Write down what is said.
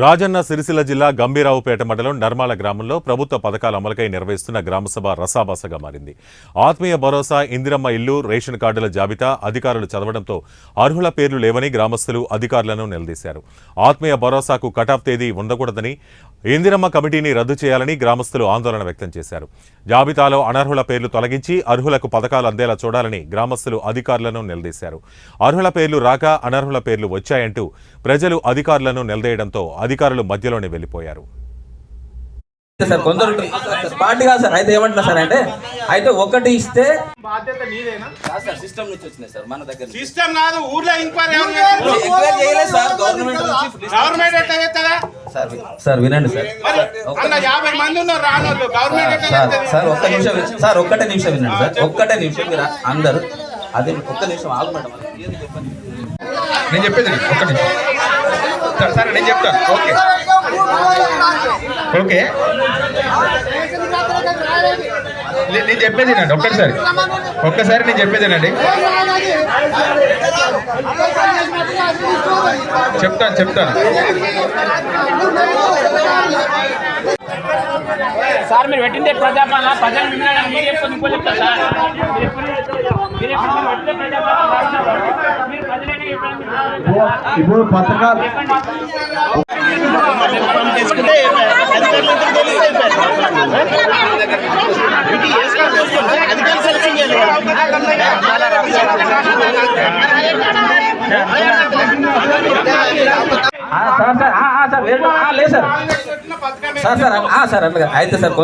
రాజన్న సిరిసిల్ల జిల్లా గంభీరావుపేట మండలం నర్మాల గ్రామంలో ప్రభుత్వ పథకాల అమలుకై నిర్వహిస్తున్న గ్రామసభ రసాబసగా మారింది. ఆత్మీయ భరోసా, ఇందిరమ్మ ఇల్లు, రేషన్ కార్డుల జాబితా అధికారులు చదవడంతో అర్హుల పేర్లు లేవని గ్రామస్తులు అధికారులను నిలదీశారు. ఆత్మీయ భరోసాకు కటాఫ్ తేదీ ఉండకూడదని, ఇందిరమ్మ కమిటీని రద్దు చేయాలని గ్రామస్తులు ఆందోళన వ్యక్తం చేశారు. జాబితాలో అనర్హుల పేర్లు తొలగించి అర్హులకు పథకాలు అందేలా చూడాలని గ్రామస్తులు అధికారులను నిలదీశారు. అర్హుల పేర్లు రాక అనర్హుల పేర్లు వచ్చాయంటూ ప్రజలు అధికారులను నిలదీయడంతో అధికారులు మధ్యలోనే వెళ్లిపోయారు. సార్ కొందరు పార్టీ కాదు సార్. అయితే ఏమంటున్నా సార్ అంటే అయితే ఒకటి ఇస్తే బాధ్యత నీదేనా? సార్ సిస్టమ్ నుంచి వచ్చినాయి సార్ మన దగ్గర. సిస్టమ్ కాదు, ఊర్లో ఎంక్వైరీ చేయలేదు సార్. గవర్నమెంట్ ఎట్లా చేస్తారా సార్? వినండి సార్. అలా 50 మంది ఉన్నారు రానోళ్ళు. గవర్నమెంట్ సార్ ఒక్క నిమిషం సార్, ఒక్కటే నిమిషం వినండి సార్. ఒక్కటే నిమిషం మీరు అందరూ అదే ఒక్క నిమిషం ఆగు మేడం. నేను చెప్పేది ఒక్క నిమిషం సార్, నేను చెప్తాను. ఓకే ఓకే నేను చెప్పేది అండి. ఒక్కసారి నేను చెప్పేదేనండి. చెప్తాను సార్ మీరు పెట్టిందే ప్రజాపాలన, ప్రజలు వినాలని మీరు ఎప్పుడు ఇంకో చెప్తారు సార్. ఇప్పుడు పథకాలు సార్ లేదు సార్. సార్ అట్లాగా అయితే సార్